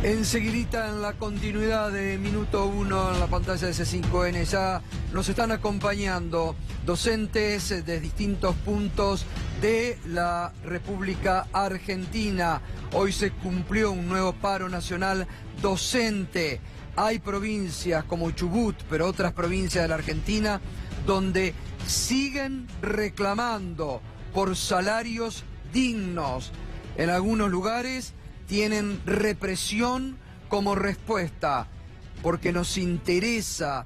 Enseguidita, en la continuidad de Minuto 1 en la pantalla de C5N, ya nos están acompañando docentes de distintos puntos de la República Argentina. Hoy se cumplió un nuevo paro nacional docente. Hay provincias como Chubut, pero otras provincias de la Argentina, donde siguen reclamando por salarios dignos. En algunos lugares tienen represión como respuesta, porque nos interesa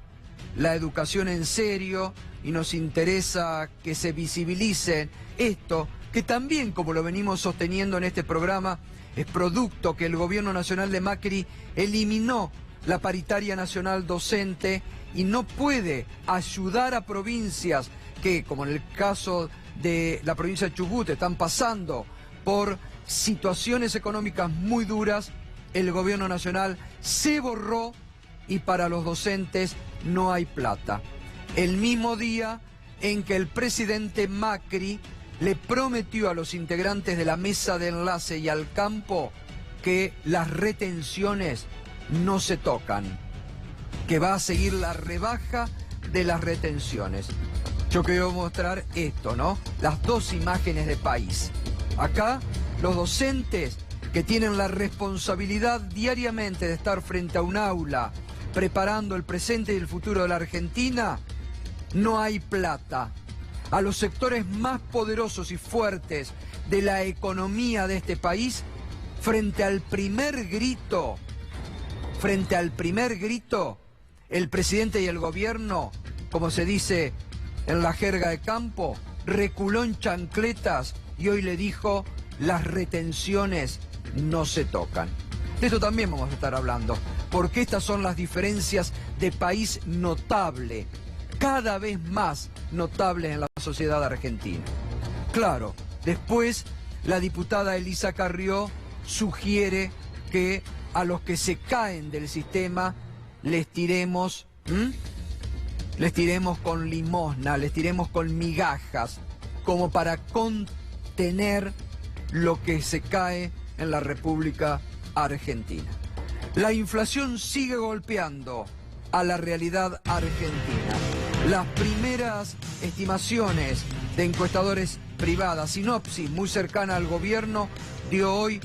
la educación en serio y nos interesa que se visibilice esto, que también, como lo venimos sosteniendo en este programa, es producto que el gobierno nacional de Macri eliminó la paritaria nacional docente y no puede ayudar a provincias que, como en el caso de la provincia de Chubut, están pasando por situaciones económicas muy duras. El gobierno nacional se borró y para los docentes no hay plata. El mismo día en que el presidente Macri le prometió a los integrantes de la mesa de enlace y al campo que las retenciones no se tocan, que va a seguir la rebaja de las retenciones. Yo quiero mostrar esto, ¿no? Las dos imágenes de país. Acá, los docentes que tienen la responsabilidad diariamente de estar frente a un aula, preparando el presente y el futuro de la Argentina, no hay plata. A los sectores más poderosos y fuertes de la economía de este país, frente al primer grito, el presidente y el gobierno, como se dice en la jerga de campo, reculó en chancletas y hoy le dijo: las retenciones no se tocan. De esto también vamos a estar hablando, porque estas son las diferencias de país notable, cada vez más notables en la sociedad argentina. Claro, después la diputada Elisa Carrió sugiere que a los que se caen del sistema les tiremos con limosna, les tiremos con migajas, como para contener lo que se cae en la República Argentina. La inflación sigue golpeando a la realidad argentina. Las primeras estimaciones de encuestadores privadas, Sinopsis, muy cercana al gobierno, dio hoy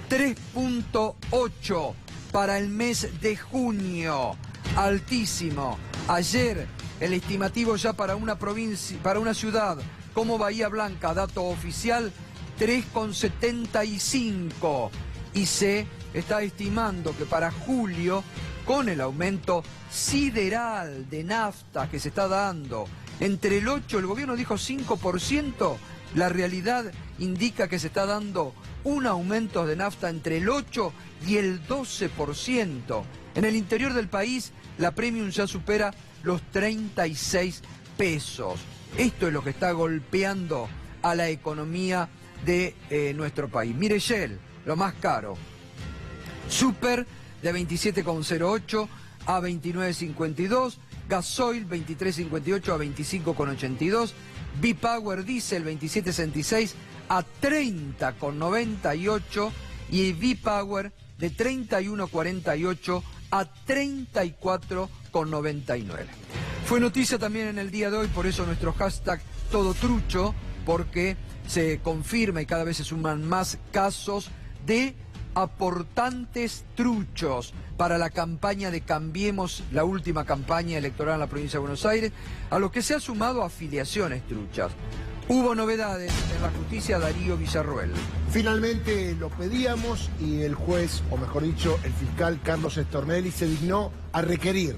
3.8 para el mes de junio. Altísimo. Ayer el estimativo ya para una provincia, para una ciudad como Bahía Blanca, dato oficial, 3,75. Y se está estimando que para julio, con el aumento sideral de nafta que se está dando, entre el 8, el gobierno dijo 5%, la realidad indica que se está dando un aumento de nafta entre el 8 y el 12%. En el interior del país, la premium ya supera los 36 pesos. Esto es lo que está golpeando a la economía de nuestro país. Mire, Shell, lo más caro. Super de 27,08 a 29,52. Gasoil 23,58 a 25,82. B-Power Diesel 27,66 a 30,98. Y B-Power de 31,48 a 34,99. Fue noticia también en el día de hoy, por eso nuestro hashtag Todo Trucho, porque se confirma y cada vez se suman más casos de aportantes truchos para la campaña de Cambiemos, la última campaña electoral en la provincia de Buenos Aires, a lo que se ha sumado afiliaciones truchas. Hubo novedades en la justicia. Darío Villarroel. Finalmente lo pedíamos y el juez, o mejor dicho, el fiscal Carlos Stornelli, se dignó a requerir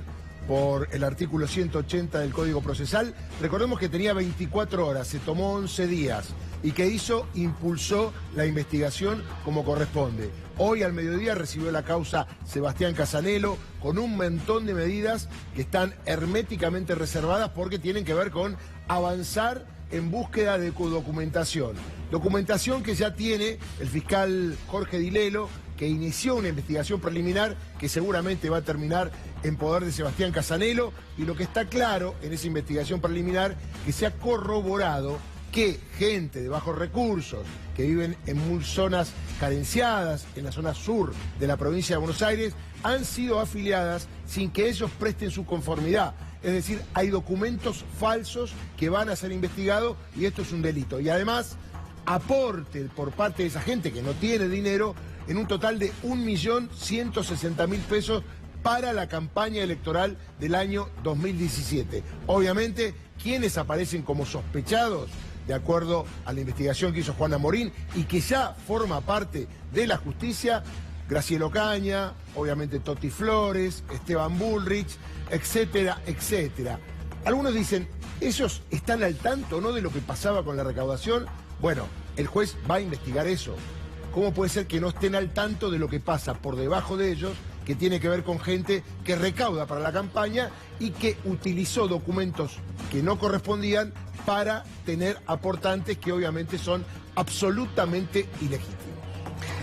por el artículo 180 del Código Procesal. Recordemos que tenía 24 horas, se tomó 11 días y que impulsó la investigación como corresponde. Hoy al mediodía recibió la causa Sebastián Casanelo con un montón de medidas que están herméticamente reservadas porque tienen que ver con avanzar en búsqueda de documentación. Documentación que ya tiene el fiscal Jorge Di Lello, que inició una investigación preliminar que seguramente va a terminar en poder de Sebastián Casanelo, y lo que está claro en esa investigación preliminar, que se ha corroborado que gente de bajos recursos, que viven en zonas carenciadas, en la zona sur de la provincia de Buenos Aires, han sido afiliadas sin que ellos presten su conformidad. Es decir, hay documentos falsos que van a ser investigados y esto es un delito. Y además, aporte por parte de esa gente que no tiene dinero en un total de 1.160.000 pesos para la campaña electoral del año 2017. Obviamente, quienes aparecen como sospechados, de acuerdo a la investigación que hizo Juana Morín y que ya forma parte de la justicia, Graciela Ocaña, obviamente Toti Flores, Esteban Bullrich, etcétera, etcétera. Algunos dicen, ¿ellos están al tanto, no, de lo que pasaba con la recaudación? Bueno, el juez va a investigar eso. ¿Cómo puede ser que no estén al tanto de lo que pasa por debajo de ellos, que tiene que ver con gente que recauda para la campaña y que utilizó documentos que no correspondían para tener aportantes que obviamente son absolutamente ilegítimos?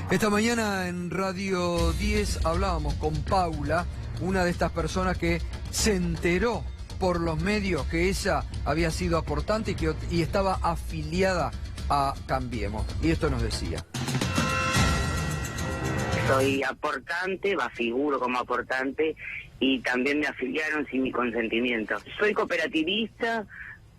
Esta mañana en Radio 10 hablábamos con Paula, una de estas personas que se enteró por los medios que ella había sido aportante y estaba afiliada a Cambiemos. Y esto nos decía. Soy aportante, figuro como aportante y también me afiliaron sin mi consentimiento. Soy cooperativista,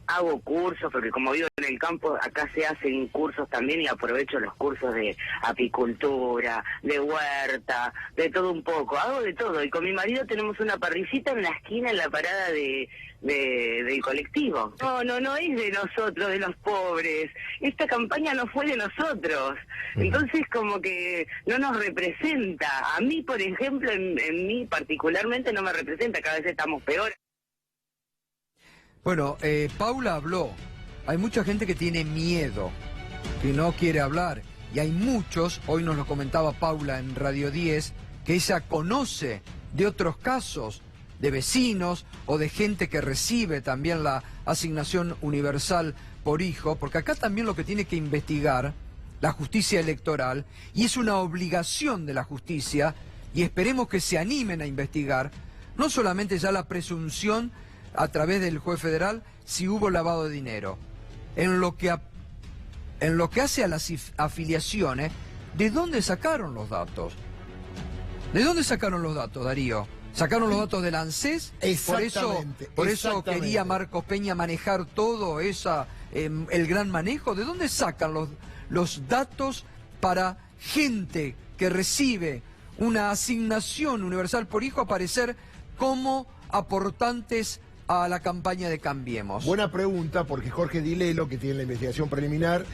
hago cursos, porque como vivo en el campo, acá se hacen cursos también y aprovecho los cursos de apicultura, de huerta, de todo un poco, hago de todo. Y con mi marido tenemos una parrillita en la esquina, en la parada del colectivo. No es de nosotros, de los pobres. Esta campaña no fue de nosotros. Entonces como que no nos representa. A mí, por ejemplo, en mí particularmente no me representa, cada vez estamos peor. Bueno, Paula habló. Hay mucha gente que tiene miedo, que no quiere hablar. Y hay muchos, hoy nos lo comentaba Paula en Radio 10, que ella conoce de otros casos, de vecinos o de gente que recibe también la asignación universal por hijo, porque acá también lo que tiene que investigar la justicia electoral, y es una obligación de la justicia, y esperemos que se animen a investigar, no solamente ya la presunción a través del juez federal si hubo lavado de dinero. En lo que hace a las afiliaciones, ¿de dónde sacaron los datos? ¿De dónde sacaron los datos, Darío? ¿Sacaron los datos del ANSES? Por eso quería Marcos Peña manejar todo el gran manejo. ¿De dónde sacan los datos para gente que recibe una asignación universal por hijo aparecer como aportantes a la campaña de Cambiemos? Buena pregunta, porque Jorge Dilelo, que tiene la investigación preliminar,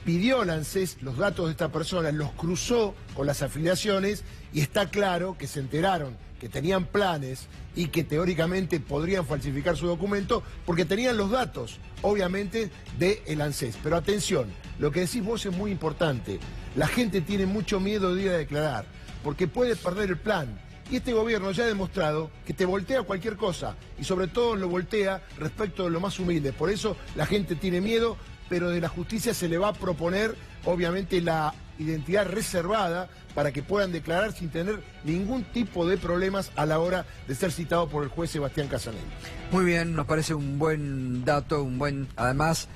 pidió al ANSES los datos de esta persona, los cruzó con las afiliaciones y está claro que se enteraron que tenían planes y que teóricamente podrían falsificar su documento porque tenían los datos, obviamente, del ANSES. Pero atención, lo que decís vos es muy importante. La gente tiene mucho miedo de ir a declarar porque puede perder el plan. Y este gobierno ya ha demostrado que te voltea cualquier cosa y sobre todo lo voltea respecto de lo más humilde. Por eso la gente tiene miedo, pero de la justicia se le va a proponer obviamente la identidad reservada para que puedan declarar sin tener ningún tipo de problemas a la hora de ser citado por el juez Sebastián Casanello. Muy bien, nos parece un buen dato, además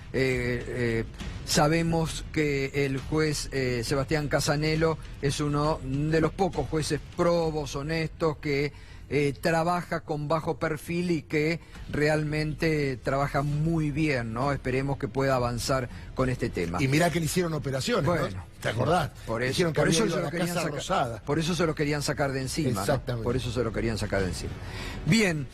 sabemos que el juez Sebastián Casanello es uno de los pocos jueces probos, honestos, que trabaja con bajo perfil y que realmente trabaja muy bien, ¿no? Esperemos que pueda avanzar con este tema. Y mirá que le hicieron operaciones, bueno, ¿no? ¿Te acordás? Por eso se lo querían sacar de encima. Exactamente. ¿No? Por eso se lo querían sacar de encima. Bien,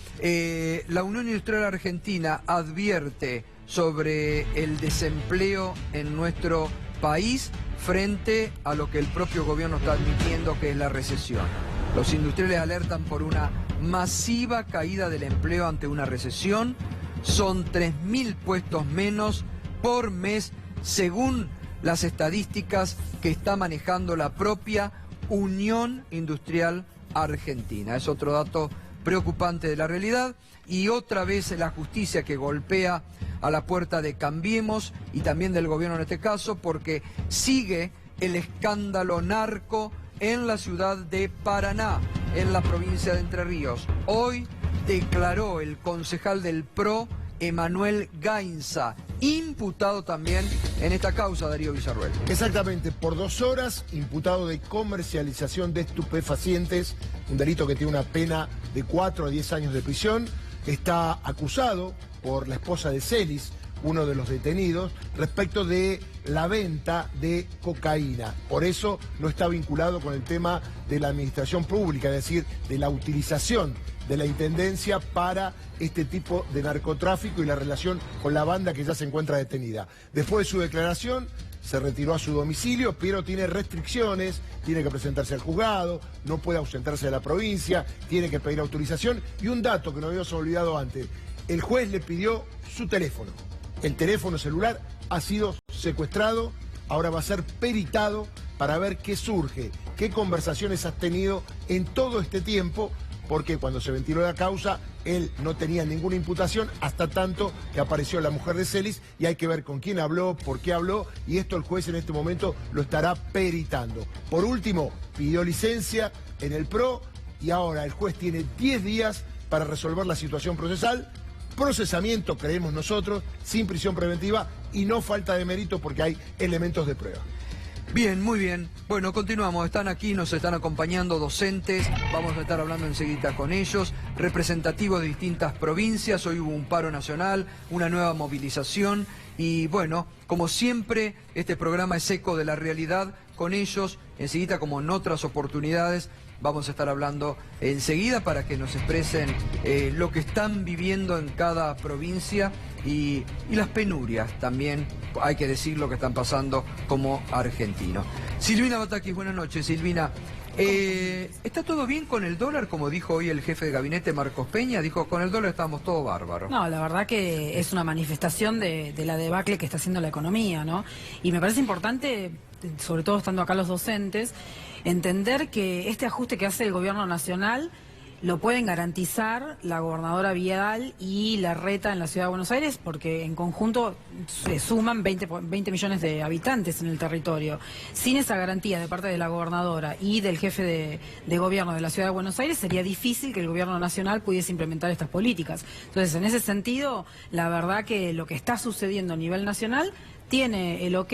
la Unión Industrial Argentina advierte sobre el desempleo en nuestro país frente a lo que el propio gobierno está admitiendo que es la recesión. Los industriales alertan por una masiva caída del empleo ante una recesión. Son 3.000 puestos menos por mes, según las estadísticas que está manejando la propia Unión Industrial Argentina. Es otro dato preocupante de la realidad. Y otra vez la justicia que golpea a la puerta de Cambiemos y también del gobierno en este caso, porque sigue el escándalo narco en la ciudad de Paraná, en la provincia de Entre Ríos. Hoy declaró el concejal del PRO Emanuel Gainza, imputado también en esta causa, Darío Villarruel. Exactamente, por 2 horas, imputado de comercialización de estupefacientes, un delito que tiene una pena de 4 a 10 años de prisión. Está acusado por la esposa de Celis, uno de los detenidos, respecto de la venta de cocaína. Por eso no está vinculado con el tema de la administración pública, es decir, de la utilización de la Intendencia para este tipo de narcotráfico y la relación con la banda que ya se encuentra detenida. Después de su declaración, se retiró a su domicilio, pero tiene restricciones, tiene que presentarse al juzgado, no puede ausentarse de la provincia, tiene que pedir autorización. Y un dato que nos habíamos olvidado antes, el juez le pidió su teléfono. El teléfono celular ha sido secuestrado, ahora va a ser peritado para ver qué surge, qué conversaciones has tenido en todo este tiempo, porque cuando se ventiló la causa, él no tenía ninguna imputación hasta tanto que apareció la mujer de Celis y hay que ver con quién habló, por qué habló, y esto el juez en este momento lo estará peritando. Por último, pidió licencia en el PRO y ahora el juez tiene 10 días para resolver la situación procesal. Procesamiento, creemos nosotros, sin prisión preventiva y no falta de mérito porque hay elementos de prueba. Bien, muy bien. Bueno, continuamos. Están aquí, nos están acompañando docentes. Vamos a estar hablando enseguida con ellos. Representativos de distintas provincias. Hoy hubo un paro nacional, una nueva movilización. Y bueno, como siempre, este programa es eco de la realidad con ellos. Enseguida, como en otras oportunidades, vamos a estar hablando enseguida para que nos expresen lo que están viviendo en cada provincia y las penurias también, hay que decir lo que están pasando como argentinos. Silvina Batakis, buenas noches, Silvina. ¿Está todo bien con el dólar? Como dijo hoy el jefe de gabinete Marcos Peña, dijo con el dólar estamos todos bárbaros. No, la verdad que es una manifestación de la debacle que está haciendo la economía, ¿no? Y me parece importante, sobre todo estando acá los docentes, entender que este ajuste que hace el gobierno nacional lo pueden garantizar la gobernadora Vidal y Larreta en la Ciudad de Buenos Aires, porque en conjunto se suman 20 millones de habitantes en el territorio. Sin esa garantía de parte de la gobernadora y del jefe de gobierno de la Ciudad de Buenos Aires, sería difícil que el gobierno nacional pudiese implementar estas políticas. Entonces, en ese sentido, la verdad que lo que está sucediendo a nivel nacional tiene el ok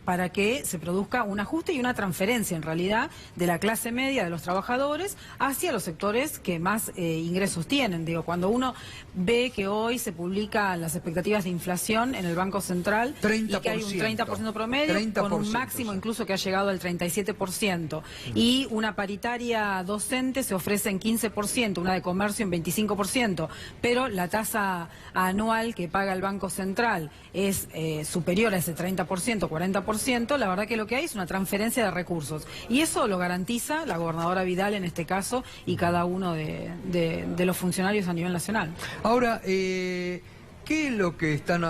para que se produzca un ajuste y una transferencia, en realidad, de la clase media, de los trabajadores, hacia los sectores que más ingresos tienen. Digo, cuando uno ve que hoy se publican las expectativas de inflación en el Banco Central, 30%, y que hay un 30% promedio, 30%, con un máximo incluso que ha llegado al 37%, y una paritaria docente se ofrece en 15%, una de comercio en 25%, pero la tasa anual que paga el Banco Central es superior a ese 30%, 40%, la verdad que lo que hay es una transferencia de recursos. Y eso lo garantiza la gobernadora Vidal en este caso y cada uno de los funcionarios a nivel nacional. Ahora, ¿qué es lo que están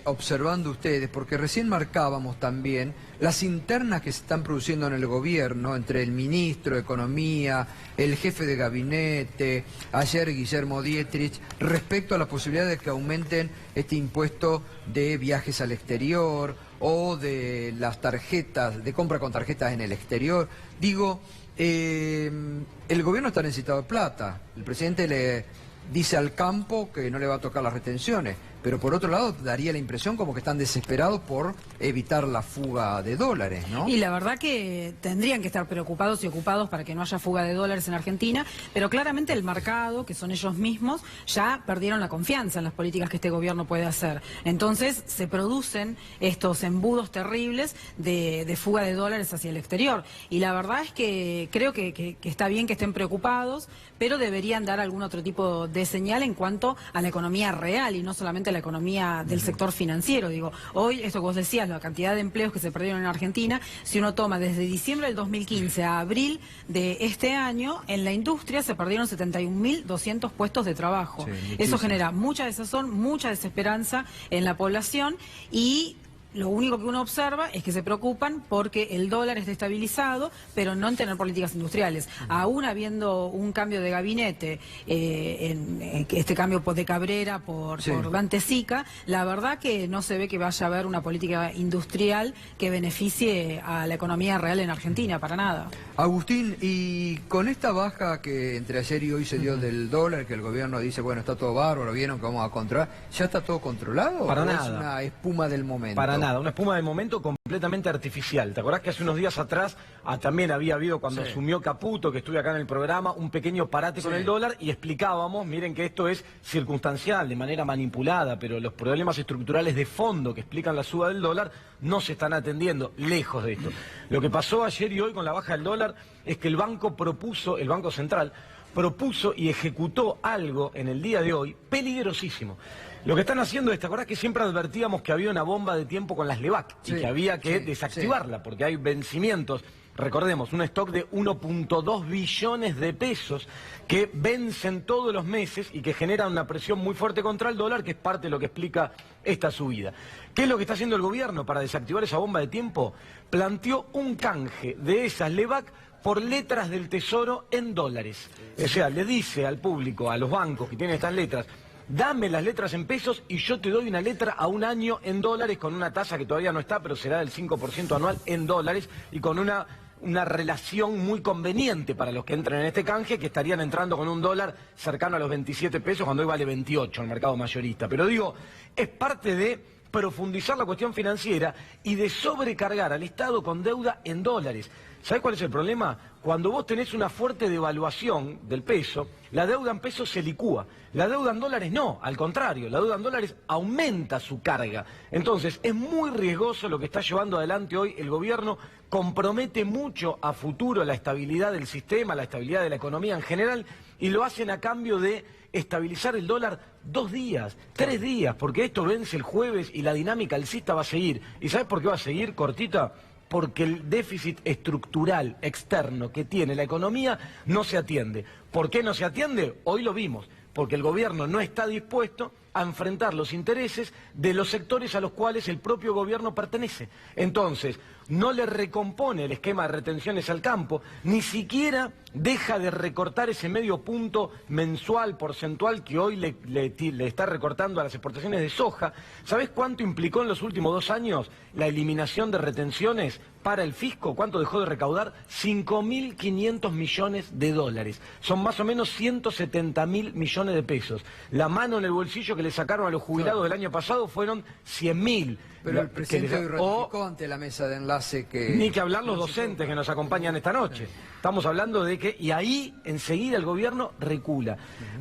observando ustedes? Porque recién marcábamos también las internas que se están produciendo en el gobierno entre el ministro de Economía, el jefe de gabinete, ayer Guillermo Dietrich, respecto a la posibilidad de que aumenten este impuesto de viajes al exterior o de las tarjetas, de compra con tarjetas en el exterior. Digo, el gobierno está necesitado de plata. El presidente le dice al campo que no le va a tocar las retenciones, pero por otro lado daría la impresión como que están desesperados por evitar la fuga de dólares, ¿no? Y la verdad que tendrían que estar preocupados y ocupados para que no haya fuga de dólares en Argentina, pero claramente el mercado, que son ellos mismos, ya perdieron la confianza en las políticas que este gobierno puede hacer. Entonces se producen estos embudos terribles de fuga de dólares hacia el exterior. Y la verdad es que creo que está bien que estén preocupados, pero deberían dar algún otro tipo de señal en cuanto a la economía real y no solamente la economía del sector financiero. Digo, hoy, esto que vos decías, la cantidad de empleos que se perdieron en Argentina, si uno toma desde diciembre del 2015 a abril de este año, en la industria se perdieron 71.200 puestos de trabajo. Sí, eso genera mucha desazón, mucha desesperanza en la población y lo único que uno observa es que se preocupan porque el dólar está estabilizado, pero no en tener políticas industriales. Aún habiendo un cambio de gabinete, en este cambio de Cabrera por Dante Sica, la verdad que no se ve que vaya a haber una política industrial que beneficie a la economía real en Argentina, para nada. Agustín, y con esta baja que entre ayer y hoy se dio del dólar, que el gobierno dice, bueno, está todo bárbaro, vieron que vamos a controlar, ¿ya está todo controlado? Para ¿O nada. es una espuma del momento? Para nada, una espuma del momento completamente artificial. ¿Te acordás que hace unos días atrás también había habido, cuando asumió Caputo, que estuve acá en el programa, un pequeño parate con el dólar y explicábamos, miren que esto es circunstancial, de manera manipulada, pero los problemas estructurales de fondo que explican la suba del dólar no se están atendiendo, lejos de esto. Lo que pasó ayer y hoy con la baja del dólar es que el Banco Central propuso y ejecutó algo en el día de hoy peligrosísimo. Lo que están haciendo es, ¿te acordás que siempre advertíamos que había una bomba de tiempo con las LEVAC y que había que desactivarla porque hay vencimientos? Recordemos, un stock de 1.2 billones de pesos que vencen todos los meses y que generan una presión muy fuerte contra el dólar, que es parte de lo que explica esta subida. ¿Qué es lo que está haciendo el gobierno para desactivar esa bomba de tiempo? Planteó un canje de esas LEVAC por letras del Tesoro en dólares. O sea, le dice al público, a los bancos que tienen estas letras, dame las letras en pesos y yo te doy una letra a un año en dólares con una tasa que todavía no está, pero será del 5% anual en dólares y con una relación muy conveniente para los que entren en este canje, que estarían entrando con un dólar cercano a los 27 pesos cuando hoy vale 28 en el mercado mayorista. Pero digo, es parte de profundizar la cuestión financiera y de sobrecargar al Estado con deuda en dólares. ¿Sabés cuál es el problema? Cuando vos tenés una fuerte devaluación del peso, la deuda en pesos se licúa. La deuda en dólares no, al contrario, la deuda en dólares aumenta su carga. Entonces, es muy riesgoso lo que está llevando adelante hoy el gobierno, compromete mucho a futuro la estabilidad del sistema, la estabilidad de la economía en general, y lo hacen a cambio de estabilizar el dólar 2 días, 3 días, porque esto vence el jueves y la dinámica alcista va a seguir. ¿Y sabés por qué va a seguir, cortita? Porque el déficit estructural externo que tiene la economía no se atiende. ¿Por qué no se atiende? Hoy lo vimos. Porque el gobierno no está dispuesto a enfrentar los intereses de los sectores a los cuales el propio gobierno pertenece. Entonces, no le recompone el esquema de retenciones al campo, ni siquiera deja de recortar ese medio punto mensual, porcentual, que hoy le está recortando a las exportaciones de soja. ¿Sabés cuánto implicó en los últimos 2 años la eliminación de retenciones para el fisco? ¿Cuánto dejó de recaudar? 5.500 millones de dólares. Son más o menos 170.000 millones de pesos. La mano en el bolsillo que le sacaron a los jubilados del año pasado fueron 100.000. Pero el presidente hoy ratificó ante la mesa de enlace que... Ni que hablar los docentes que nos acompañan esta noche. Estamos hablando de que... Y ahí enseguida el gobierno recula.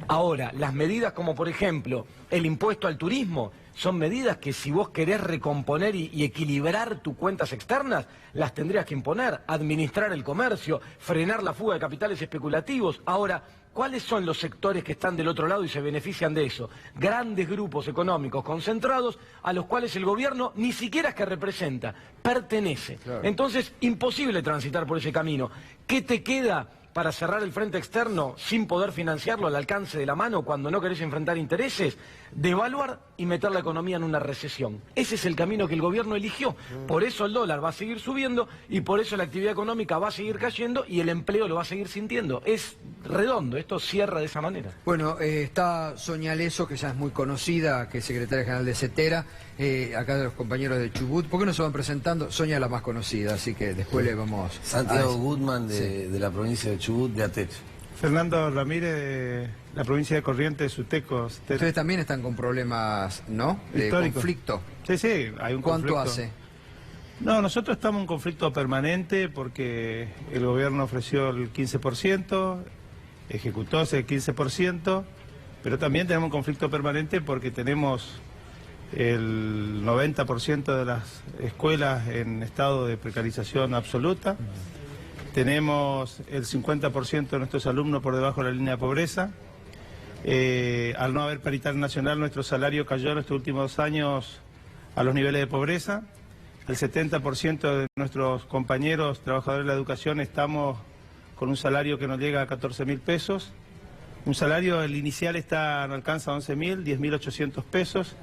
Ahora, las medidas como por ejemplo el impuesto al turismo son medidas que si vos querés recomponer y equilibrar tus cuentas externas, las tendrías que imponer, administrar el comercio, frenar la fuga de capitales especulativos. Ahora, ¿cuáles son los sectores que están del otro lado y se benefician de eso? Grandes grupos económicos concentrados a los cuales el gobierno ni siquiera es que representa, pertenece. Claro. Entonces, imposible transitar por ese camino. ¿Qué te queda para cerrar el frente externo sin poder financiarlo al alcance de la mano cuando no querés enfrentar intereses? Devaluar y meter la economía en una recesión. Ese es el camino que el gobierno eligió. Por eso el dólar va a seguir subiendo y por eso la actividad económica va a seguir cayendo y el empleo lo va a seguir sintiendo. Es redondo, esto cierra de esa manera. Bueno, está Sonia Leso, que ya es muy conocida, que es secretaria general de CETERA, acá de los compañeros de Chubut. ¿Por qué no se van presentando? Sonia es la más conocida, así que después le vamos Santiago Goodman de la provincia de Chubut, de Atech. Fernando Ramírez, de la provincia de Corrientes, Sutecos. Ustedes también están con problemas, ¿no? De Histórico. conflicto. Sí, sí, hay un ¿Cuánto conflicto. hace? No, nosotros estamos en un conflicto permanente porque el gobierno ofreció el 15%, ejecutó ese 15%, pero también tenemos un conflicto permanente porque tenemos el 90% de las escuelas en estado de precarización absoluta. Tenemos el 50% de nuestros alumnos por debajo de la línea de pobreza. Al no haber paritaria nacional, nuestro salario cayó en estos últimos 2 años a los niveles de pobreza. El 70% de nuestros compañeros trabajadores de la educación estamos con un salario que no llega a 14.000 pesos. Un salario, el inicial no alcanza 11.000, 10.800 pesos.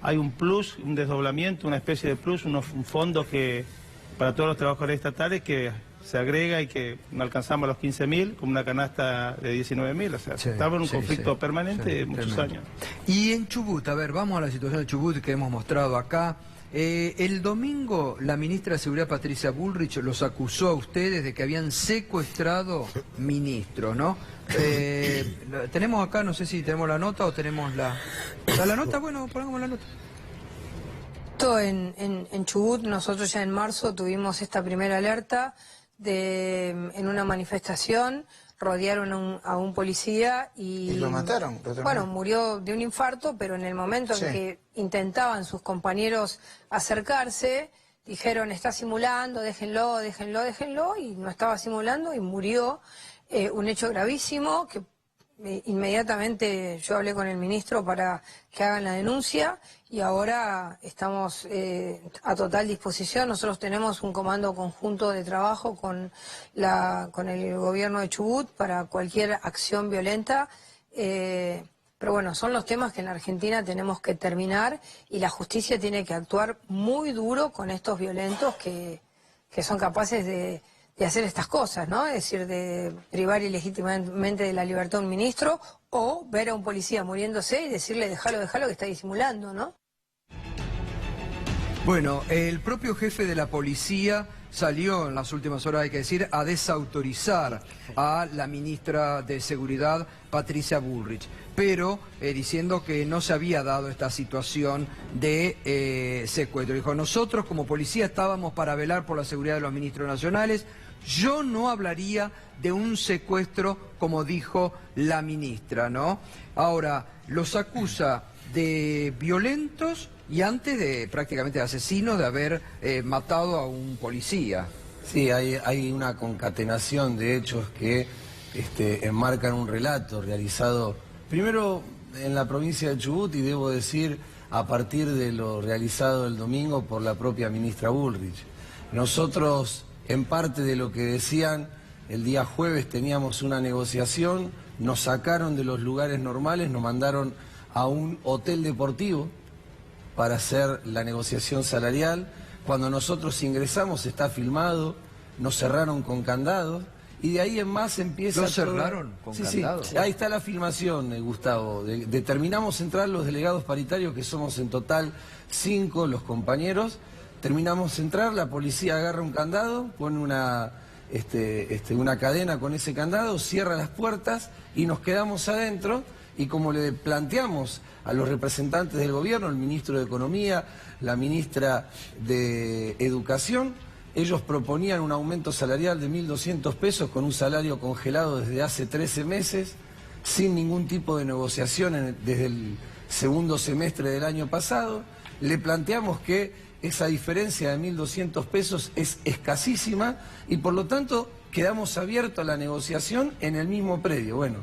hay un plus, un desdoblamiento, una especie de plus, un fondo que para todos los trabajadores estatales que se agrega y que no alcanzamos los 15.000 con una canasta de 19.000, o sea, estamos en un conflicto permanente de muchos años. Y en Chubut, a ver, vamos a la situación de Chubut que hemos mostrado acá. El domingo la ministra de Seguridad Patricia Bullrich los acusó a ustedes de que habían secuestrado ministros, ¿no? Tenemos acá, no sé si tenemos la nota o tenemos la nota. Bueno, pongamos la nota. En Chubut nosotros ya en marzo tuvimos esta primera alerta en una manifestación, rodearon a un policía y lo mataron. Bueno, murió de un infarto, pero en el momento en que intentaban sus compañeros acercarse, dijeron está simulando, déjenlo, y no estaba simulando y murió. Un hecho gravísimo que inmediatamente yo hablé con el ministro para que hagan la denuncia y ahora estamos a total disposición. Nosotros tenemos un comando conjunto de trabajo con el gobierno de Chubut para cualquier acción violenta. Pero bueno, son los temas que en la Argentina tenemos que terminar y la justicia tiene que actuar muy duro con estos violentos que son capaces de hacer estas cosas, ¿no? Es decir, de privar ilegítimamente de la libertad a un ministro o ver a un policía muriéndose y decirle déjalo que está disimulando, ¿no? Bueno, el propio jefe de la policía salió en las últimas horas, hay que decir, a desautorizar a la ministra de Seguridad, Patricia Bullrich, pero diciendo que no se había dado esta situación de secuestro. Dijo, nosotros como policía estábamos para velar por la seguridad de los ministros nacionales. Yo no hablaría de un secuestro como dijo la ministra, ¿no? Ahora, los acusa de violentos y antes de prácticamente de asesinos de haber matado a un policía. Sí, hay una concatenación de hechos que enmarcan un relato realizado primero en la provincia de Chubut y debo decir a partir de lo realizado el domingo por la propia ministra Bullrich. Nosotros, en parte de lo que decían, el día jueves teníamos una negociación, nos sacaron de los lugares normales, nos mandaron a un hotel deportivo para hacer la negociación salarial. Cuando nosotros ingresamos, está filmado, nos cerraron con candados y de ahí en más empieza... ¿Lo cerraron con candados? Sí. Ahí está la filmación, Gustavo. Determinamos entrar los delegados paritarios, que somos en total 5 los compañeros. Terminamos entrar, la policía agarra un candado, pone una cadena con ese candado, cierra las puertas y nos quedamos adentro. Y como le planteamos a los representantes del gobierno, el ministro de Economía, la ministra de Educación, ellos proponían un aumento salarial de 1.200 pesos con un salario congelado desde hace 13 meses, sin ningún tipo de negociación desde el segundo semestre del año pasado. Le planteamos que esa diferencia de 1.200 pesos es escasísima y por lo tanto quedamos abiertos a la negociación en el mismo predio. Bueno,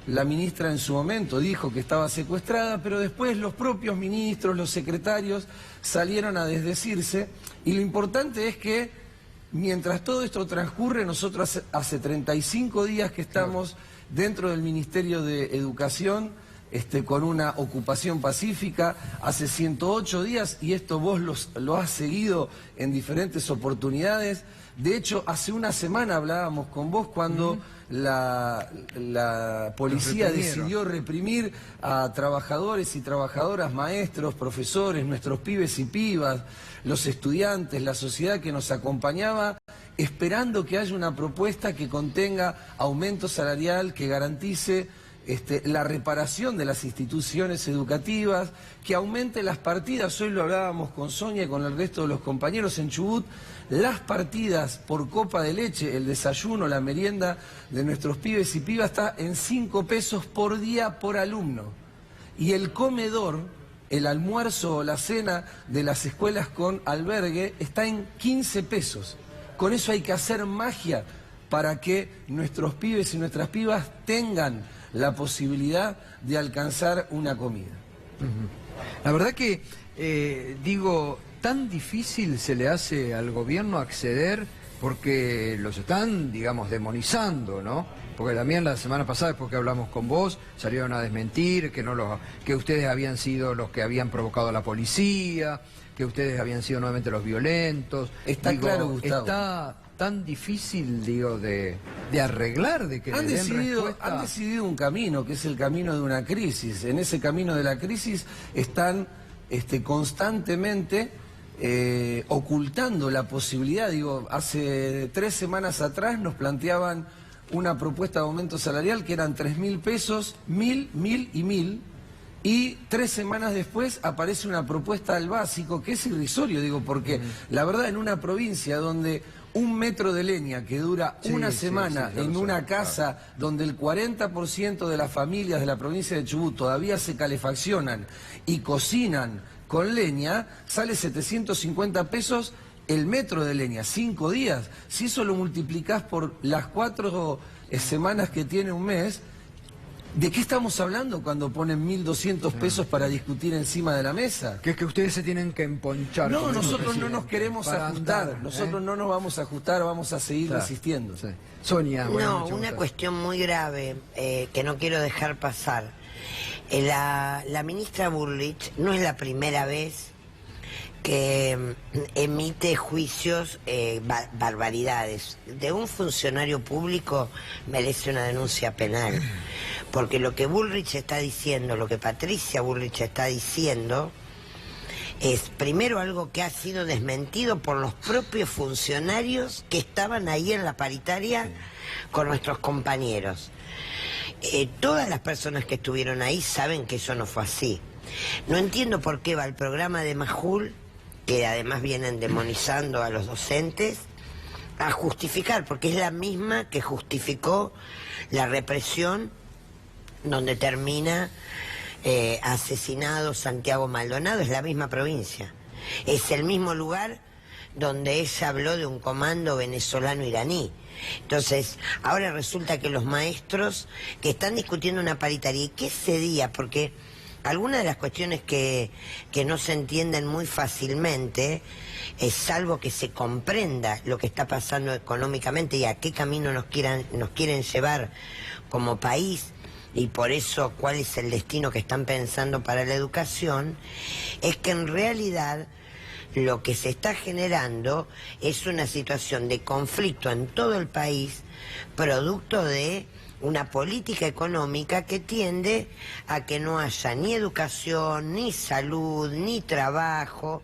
la ministra en su momento dijo que estaba secuestrada, pero después los propios ministros, los secretarios, salieron a desdecirse. Y lo importante es que, mientras todo esto transcurre, nosotros hace 35 días que estamos dentro del Ministerio de Educación, con una ocupación pacífica, hace 108 días, y esto vos lo has seguido en diferentes oportunidades. De hecho, hace una semana hablábamos con vos cuando la policía decidió reprimir a trabajadores y trabajadoras, maestros, profesores, nuestros pibes y pibas, los estudiantes, la sociedad que nos acompañaba, esperando que haya una propuesta que contenga aumento salarial, que garantice la reparación de las instituciones educativas, que aumente las partidas. Hoy lo hablábamos con Sonia y con el resto de los compañeros en Chubut, las partidas por copa de leche, el desayuno, la merienda de nuestros pibes y pibas está en 5 pesos por día por alumno. Y el comedor, el almuerzo o la cena de las escuelas con albergue está en 15 pesos. Con eso hay que hacer magia para que nuestros pibes y nuestras pibas tengan la posibilidad de alcanzar una comida. La verdad que, tan difícil se le hace al gobierno acceder porque los están, digamos, demonizando, ¿no? porque también la semana pasada, después que hablamos con vos, salieron a desmentir que ustedes habían sido los que habían provocado a la policía, que ustedes habían sido nuevamente los violentos. Está claro, Gustavo. Está tan difícil, de arreglar, de que han le den respuesta. Han decidido un camino, que es el camino de una crisis. En ese camino de la crisis están constantemente ocultando la posibilidad. Hace 3 semanas atrás nos planteaban una propuesta de aumento salarial que eran 3.000 pesos, 1.000, 1.000 y 1.000. Y 3 semanas después aparece una propuesta al básico que es irrisorio, porque la verdad en una provincia donde un metro de leña que dura una semana en una casa donde el 40% de las familias de la provincia de Chubut todavía se calefaccionan y cocinan con leña, sale 750 pesos el metro de leña, 5 días. Si eso lo multiplicás por las 4 semanas que tiene un mes, ¿de qué estamos hablando cuando ponen 1.200 pesos para discutir encima de la mesa? Que es que ustedes se tienen que emponchar. No, nosotros no nos queremos ajustar. Nosotros no nos vamos a ajustar, vamos a seguir resistiendo. Sí. Sonia. No, una cuestión muy grave que no quiero dejar pasar. La ministra Bullrich no es la primera vez que emite juicios, barbaridades. De un funcionario público merece una denuncia penal. Porque lo que Bullrich está diciendo, lo que Patricia Bullrich está diciendo, es primero algo que ha sido desmentido por los propios funcionarios que estaban ahí en la paritaria con nuestros compañeros. Todas las personas que estuvieron ahí saben que eso no fue así. No entiendo por qué va el programa de Majul, que además vienen demonizando a los docentes, a justificar, porque es la misma que justificó la represión donde termina asesinado Santiago Maldonado. Es la misma provincia, es el mismo lugar donde ella habló de un comando venezolano-iraní. Entonces, ahora resulta que los maestros que están discutiendo una paritaria, ¿y qué cedía? Porque algunas de las cuestiones que no se entienden muy fácilmente, salvo que se comprenda lo que está pasando económicamente y a qué camino nos quieren llevar como país, y por eso cuál es el destino que están pensando para la educación, es que en realidad lo que se está generando es una situación de conflicto en todo el país, producto de una política económica que tiende a que no haya ni educación, ni salud, ni trabajo,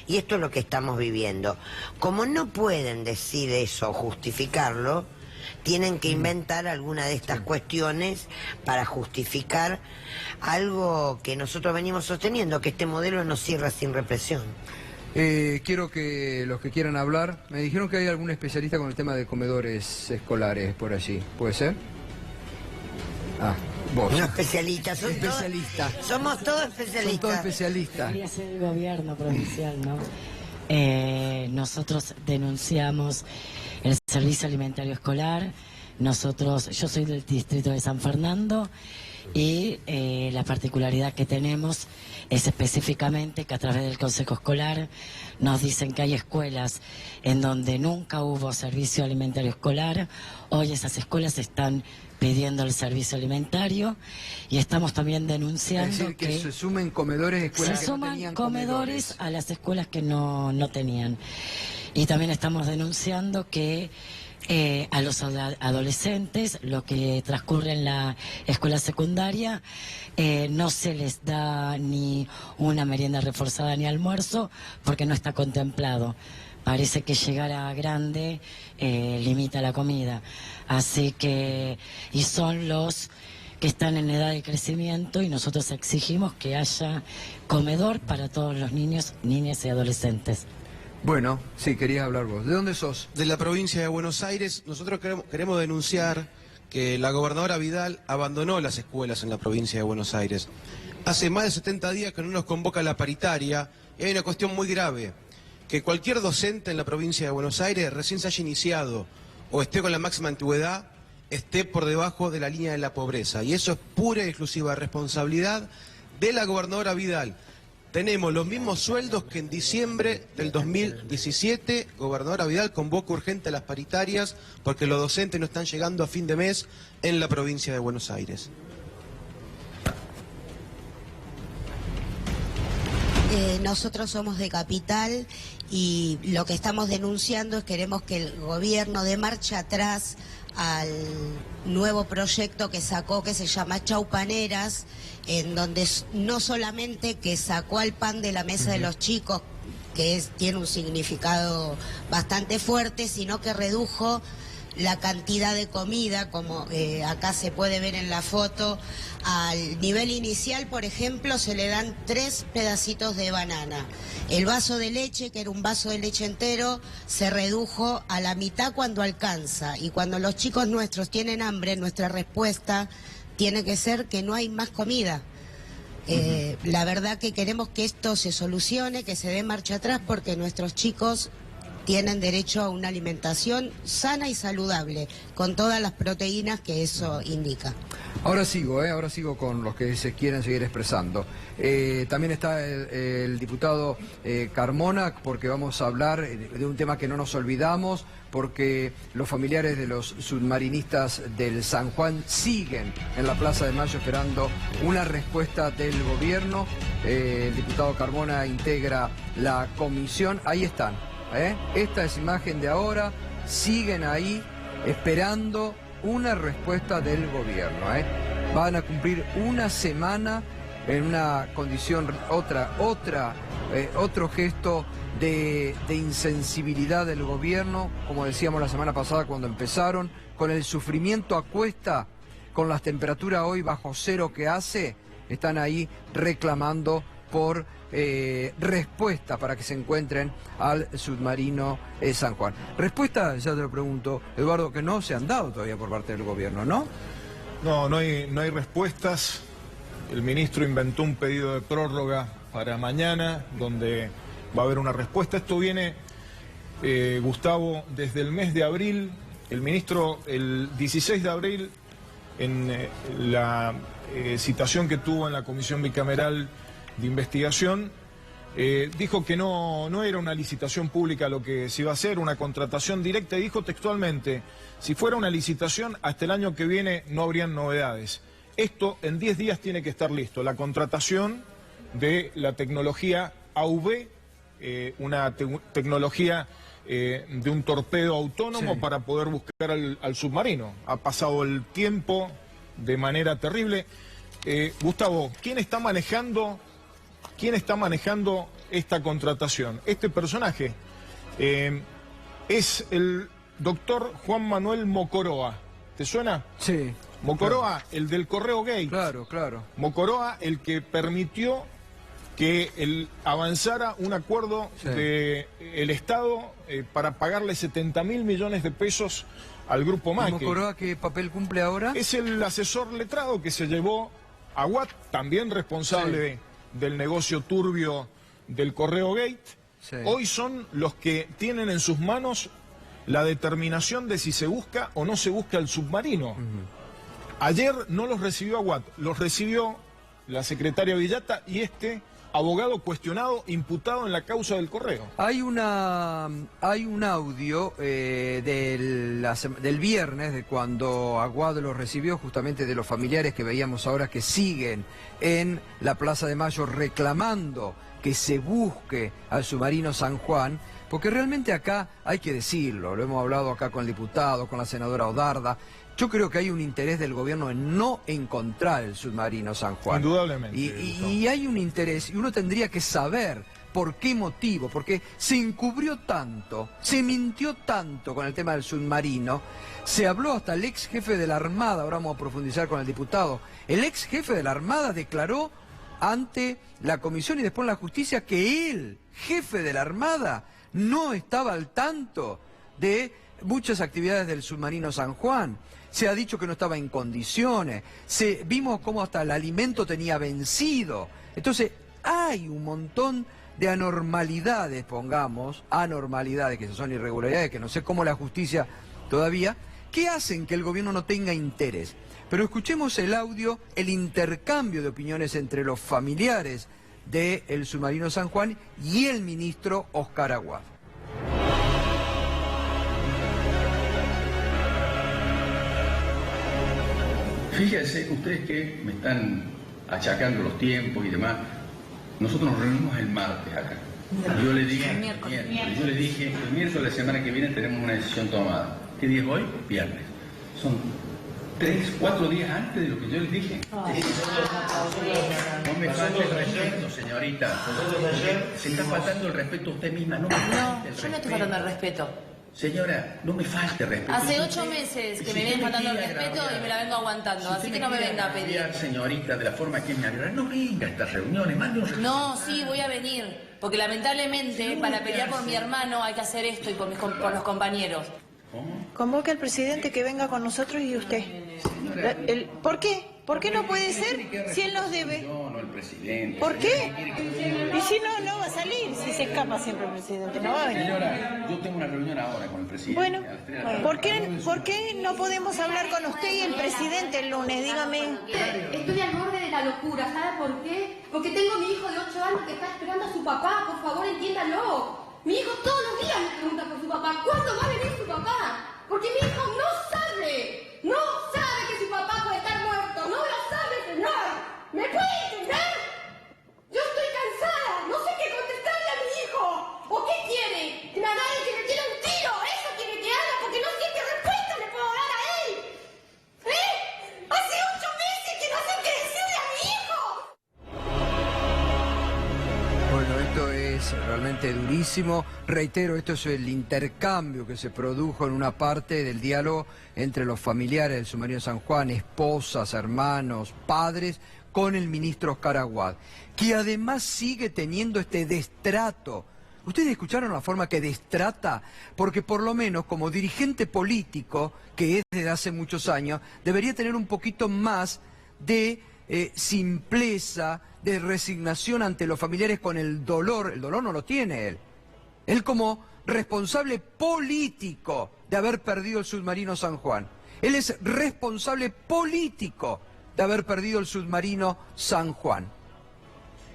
y esto es lo que estamos viviendo. Como no pueden decir eso o justificarlo, tienen que inventar alguna de estas cuestiones para justificar algo que nosotros venimos sosteniendo, que este modelo no cierra sin represión. Quiero que los que quieran hablar, me dijeron que hay algún especialista con el tema de comedores escolares por allí, ¿puede ser? Ah, vos. No especialistas, somos todos especialistas. Son todos especialistas. Debería ser el gobierno provincial, ¿no? Nosotros denunciamos el servicio alimentario escolar. Yo soy del distrito de San Fernando y la particularidad que tenemos es específicamente que a través del Consejo Escolar nos dicen que hay escuelas en donde nunca hubo servicio alimentario escolar. Hoy esas escuelas están pidiendo el servicio alimentario y estamos también denunciando, es decir, que se sumen comedores de escuelas que no tenían comedores a las escuelas que no tenían. Y también estamos denunciando que a los adolescentes, lo que transcurre en la escuela secundaria, no se les da ni una merienda reforzada ni almuerzo porque no está contemplado. Parece que llegar a grande limita la comida. Así que, y son los que están en edad de crecimiento y nosotros exigimos que haya comedor para todos los niños, niñas y adolescentes. Bueno, sí, querías hablar vos. ¿De dónde sos? De la provincia de Buenos Aires. Nosotros queremos denunciar que la gobernadora Vidal abandonó las escuelas en la provincia de Buenos Aires. Hace más de 70 días que no nos convoca la paritaria y hay una cuestión muy grave, que cualquier docente en la provincia de Buenos Aires recién se haya iniciado o esté con la máxima antigüedad, esté por debajo de la línea de la pobreza. Y eso es pura y exclusiva responsabilidad de la gobernadora Vidal. tenemos los mismos sueldos que en diciembre del 2017. Gobernadora Vidal convoca urgente a las paritarias porque los docentes no están llegando a fin de mes en la provincia de Buenos Aires. Nosotros somos de Capital y lo que estamos denunciando es que queremos que el gobierno dé marcha atrás al nuevo proyecto que sacó, que se llama Chaupaneras, en donde no solamente que sacó al pan de la mesa de los chicos, que tiene un significado bastante fuerte, sino que redujo la cantidad de comida, como acá se puede ver en la foto. Al nivel inicial, por ejemplo, se le dan 3 pedacitos de banana. El vaso de leche, que era un vaso de leche entero, se redujo a la mitad cuando alcanza. Y cuando los chicos nuestros tienen hambre, nuestra respuesta tiene que ser que no hay más comida. La verdad que queremos que esto se solucione, que se dé marcha atrás, porque nuestros chicos tienen derecho a una alimentación sana y saludable, con todas las proteínas que eso indica. Ahora sigo con los que se quieren seguir expresando. También está el diputado Carmona, porque vamos a hablar de un tema que no nos olvidamos, porque los familiares de los submarinistas del San Juan siguen en la Plaza de Mayo esperando una respuesta del gobierno. El diputado Carmona integra la comisión. Ahí están. Esta es imagen de ahora. Siguen ahí esperando una respuesta del gobierno. Van a cumplir una semana en una condición, otro gesto de insensibilidad del gobierno, como decíamos la semana pasada cuando empezaron, con el sufrimiento a cuesta, con las temperaturas hoy bajo cero que hace, están ahí reclamando por respuesta para que se encuentren al submarino San Juan. Respuesta, ya te lo pregunto, Eduardo, que no se han dado todavía por parte del gobierno, ¿no? No hay respuestas. El ministro inventó un pedido de prórroga para mañana, donde va a haber una respuesta. Esto viene, Gustavo, desde el mes de abril. El ministro, el 16 de abril, en la citación que tuvo en la Comisión Bicameral de Investigación, dijo que no era una licitación pública lo que se iba a hacer, una contratación directa, y dijo textualmente: si fuera una licitación, hasta el año que viene no habrían novedades. Esto en 10 días tiene que estar listo, la contratación de la tecnología AV, una tecnología de un torpedo autónomo para poder buscar al submarino. Ha pasado el tiempo de manera terrible. Gustavo, ¿quién está manejando esta contratación? Este personaje es el doctor Juan Manuel Mocoroa. ¿Te suena? Sí. Mocoroa, claro. El del Correo Gate. Claro. Mocoroa, el que permitió que avanzara un acuerdo del Estado para pagarle 70.000 millones de pesos al Grupo Macri. ¿Mocoroa qué papel cumple ahora? Es el asesor letrado que se llevó a Watt, también responsable del negocio turbio del Correo Gate. Sí. Hoy son los que tienen en sus manos la determinación de si se busca o no se busca el submarino. Ayer no los recibió a Watt, los recibió la secretaria Villata y este abogado cuestionado, imputado en la causa del Correo. Hay un audio del viernes, de cuando Aguado lo recibió, justamente de los familiares que veíamos ahora que siguen en la Plaza de Mayo reclamando que se busque al submarino San Juan, porque realmente acá hay que decirlo, lo hemos hablado acá con el diputado, con la senadora Odarda. Yo creo que hay un interés del gobierno en no encontrar el submarino San Juan. Indudablemente. Y hay un interés, y uno tendría que saber por qué motivo, porque se encubrió tanto, se mintió tanto con el tema del submarino, se habló hasta el ex jefe de la Armada, ahora vamos a profundizar con el diputado, el ex jefe de la Armada declaró ante la comisión y después en la justicia que él, jefe de la Armada, no estaba al tanto de muchas actividades del submarino San Juan. Se ha dicho que no estaba en condiciones, vimos cómo hasta el alimento tenía vencido. Entonces hay un montón de anormalidades, anormalidades que son irregularidades, que no sé cómo la justicia todavía, que hacen que el gobierno no tenga interés. Pero escuchemos el audio, el intercambio de opiniones entre los familiares del submarino San Juan y el ministro Oscar Aguad. Fíjense ustedes que me están achacando los tiempos y demás. Nosotros nos reunimos el martes acá. Yo le dije, el miércoles de la semana que viene tenemos una decisión tomada. ¿Qué día es hoy? Viernes. Son 3, 4 días antes de lo que yo les dije. No me falte el respeto, señorita. Se está faltando el respeto a usted misma. No, yo no estoy faltando el respeto. Señora, no me falte respeto. Hace 8 meses que me vienen faltando el respeto y me la vengo aguantando, así que no me venga a pedir. Señorita, de la forma que me agrada, no venga a estas reuniones, mande un respeto. No, sí, voy a venir, porque lamentablemente para pelear por mi hermano hay que hacer esto y por los compañeros. Convoque al presidente que venga con nosotros y usted. ¿Por qué? ¿Por qué no puede ser si él nos debe? No, el presidente. ¿Por qué? Y si no, no va a salir. Si se escapa siempre el presidente, no va a venir. Señora, yo tengo una reunión ahora con el presidente. Bueno, ¿por qué no podemos hablar con usted y el presidente el lunes? Dígame. Estoy al borde de la locura, ¿sabe por qué? Porque tengo a mi hijo de 8 años que está esperando a su papá, por favor, entiéndalo. Mi hijo todos los días me pregunta por su papá, ¿cuándo va a venir su papá? Porque mi hijo no sabe que su papá puede estar muerto, no lo sabe, señor. ¿Me puede entender? Yo estoy cansada, no sé qué contestarle a mi hijo. ¿O qué quiere? ¿Que me agarre y que me tire un tiro? Eso quiere que haga porque no sé qué respuesta le puedo dar a él. ¿Eh? Hace 8 meses que no sé qué decirle a mi hijo. Bueno, esto es realmente durísimo. Reitero, esto es el intercambio que se produjo en una parte del diálogo entre los familiares del submarino San Juan, esposas, hermanos, padres, con el ministro Oscar Aguad, que además sigue teniendo este destrato. ¿Ustedes escucharon la forma que destrata? Porque por lo menos como dirigente político, que es desde hace muchos años, debería tener un poquito más de simpleza, de resignación ante los familiares con el dolor no lo tiene él. Él como responsable político de haber perdido el submarino San Juan. Él es responsable político de haber perdido el submarino San Juan.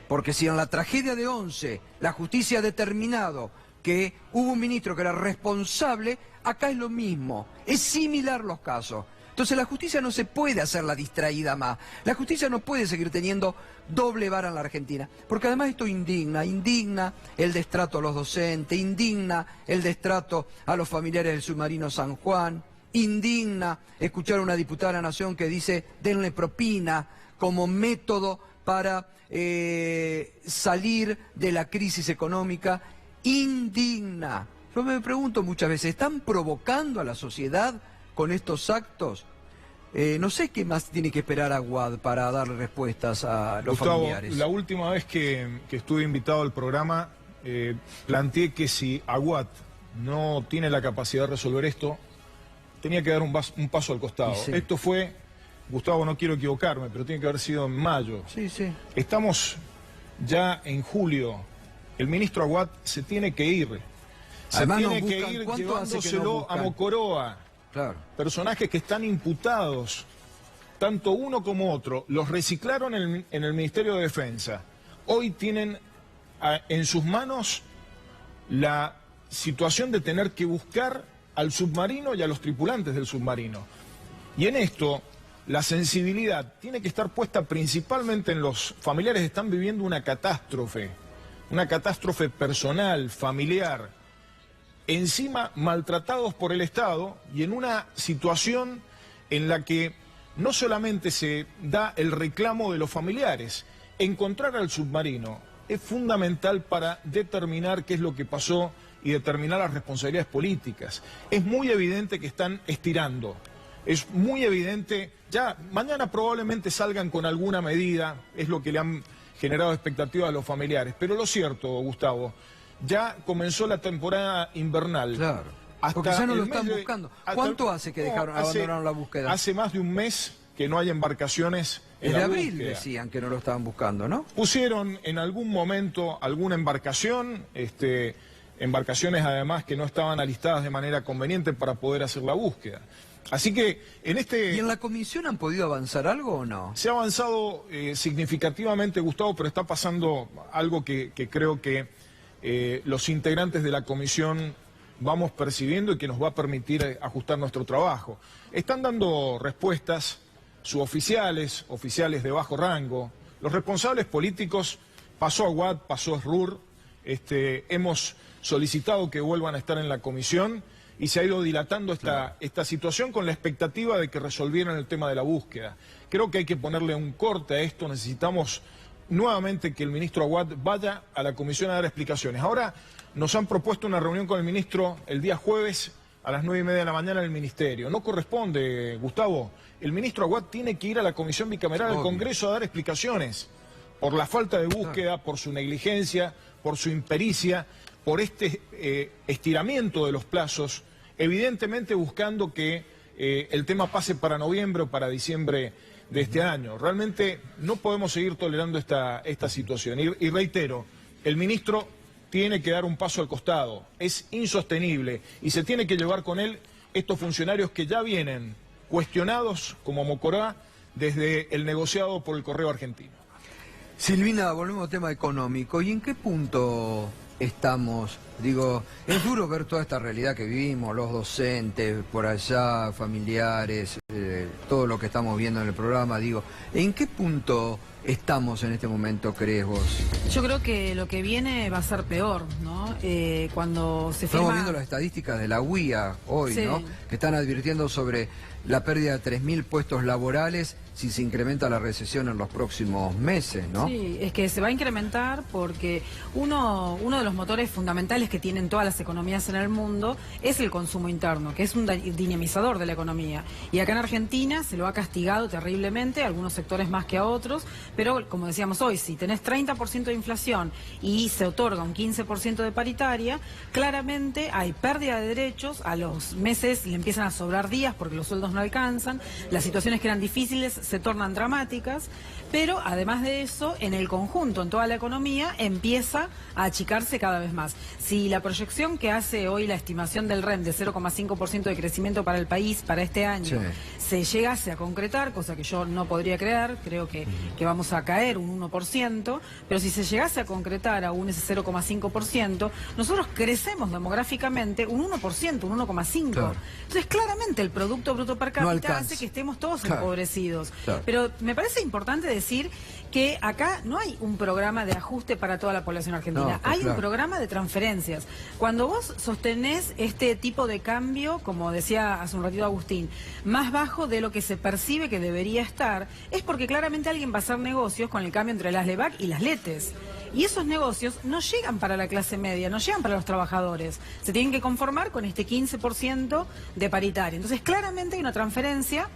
Porque si en la tragedia de 11 la justicia ha determinado que hubo un ministro que era responsable, acá es lo mismo, es similar los casos. Entonces la justicia no se puede hacer la distraída más. La justicia no puede seguir teniendo doble vara en la Argentina. Porque además esto indigna el destrato a los docentes, indigna el destrato a los familiares del submarino San Juan, indigna escuchar a una diputada de la Nación que dice denle propina como método para salir de la crisis económica, indigna. Yo me pregunto muchas veces, ¿están provocando a la sociedad con estos actos? No sé qué más tiene que esperar Aguad para darle respuestas a los familiares. La última vez que estuve invitado al programa, planteé que si Aguad no tiene la capacidad de resolver esto, tenía que dar un paso al costado. Sí. Esto fue, Gustavo, no quiero equivocarme, pero tiene que haber sido en mayo. Sí. Estamos ya en julio. El ministro Aguad se tiene que ir. Además, se tiene que ir llevándoselo a Mocoroa. Claro. Personajes que están imputados, tanto uno como otro, los reciclaron en el Ministerio de Defensa. Hoy tienen en sus manos la situación de tener que buscar al submarino y a los tripulantes del submarino. Y en esto, la sensibilidad tiene que estar puesta principalmente en los familiares que están viviendo una catástrofe personal, familiar. Encima maltratados por el Estado y en una situación en la que no solamente se da el reclamo de los familiares, encontrar al submarino es fundamental para determinar qué es lo que pasó y determinar las responsabilidades políticas. Es muy evidente que están estirando, es muy evidente, ya mañana probablemente salgan con alguna medida, es lo que le han generado expectativas a los familiares, pero lo cierto, Gustavo, ya comenzó la temporada invernal. Claro, porque ya no lo están buscando. ¿Cuánto hace que abandonaron la búsqueda? Hace más de un mes que no hay embarcaciones en la abril búsqueda. Decían que no lo estaban buscando, ¿no? Pusieron en algún momento alguna embarcación, embarcaciones además que no estaban alistadas de manera conveniente para poder hacer la búsqueda. Así que en ¿Y en la comisión han podido avanzar algo o no? Se ha avanzado significativamente, Gustavo, pero está pasando algo que creo que los integrantes de la comisión vamos percibiendo y que nos va a permitir ajustar nuestro trabajo. Están dando respuestas suboficiales, oficiales de bajo rango, los responsables políticos, pasó a UAD, pasó a SRUR, hemos solicitado que vuelvan a estar en la comisión y se ha ido dilatando esta situación con la expectativa de que resolvieran el tema de la búsqueda. Creo que hay que ponerle un corte a esto, necesitamos nuevamente que el ministro Aguad vaya a la comisión a dar explicaciones. Ahora nos han propuesto una reunión con el ministro el día jueves a las 9:30 de la mañana en el ministerio. No corresponde, Gustavo. El ministro Aguad tiene que ir a la comisión bicameral del Congreso a dar explicaciones por la falta de búsqueda, por su negligencia, por su impericia, por este estiramiento de los plazos, evidentemente buscando que el tema pase para noviembre o para diciembre de este año. Realmente no podemos seguir tolerando esta situación. Y reitero, el ministro tiene que dar un paso al costado. Es insostenible y se tiene que llevar con él estos funcionarios que ya vienen cuestionados como Mocorá desde el negociado por el Correo Argentino. Silvina, volvemos al tema económico. ¿Y en qué punto estamos? Digo, es duro ver toda esta realidad que vivimos, los docentes por allá, familiares, todo lo que estamos viendo en el programa. Digo, ¿en qué punto estamos en este momento, crees vos? Yo creo que lo que viene va a ser peor, ¿no? Cuando se Estamos viendo las estadísticas de la UIA hoy, sí, ¿no? Que están advirtiendo sobre la pérdida de 3.000 puestos laborales si se incrementa la recesión en los próximos meses, ¿no? Sí, es que se va a incrementar porque uno de los motores fundamentales que tienen todas las economías en el mundo es el consumo interno, que es un dinamizador de la economía. Y acá en Argentina se lo ha castigado terriblemente, a algunos sectores más que a otros, pero como decíamos hoy, si tenés 30% de inflación y se otorga un 15% de paritaria, claramente hay pérdida de derechos, a los meses le empiezan a sobrar días porque los sueldos no alcanzan, las situaciones que eran difíciles se tornan dramáticas, pero además de eso, en el conjunto, en toda la economía, empieza a achicarse cada vez más. Si la proyección que hace hoy la estimación del REM de 0,5% de crecimiento para el país para este año se llegase a concretar, cosa que yo no podría creer, creo que vamos a caer un 1%, pero si se llegase a concretar aún ese 0,5%, nosotros crecemos demográficamente un 1%, un 1,5%. Claro. Entonces, claramente el Producto Bruto Per Cápita hace que estemos todos empobrecidos. Claro. Pero me parece importante decir que acá no hay un programa de ajuste para toda la población argentina, hay un programa de transferencias. Cuando vos sostenés este tipo de cambio, como decía hace un ratito Agustín, más bajo de lo que se percibe que debería estar, es porque claramente alguien va a hacer negocios con el cambio entre las LEVAC y las LETES. Y esos negocios no llegan para la clase media, no llegan para los trabajadores. Se tienen que conformar con este 15% de paritaria. Entonces, claramente hay una transferencia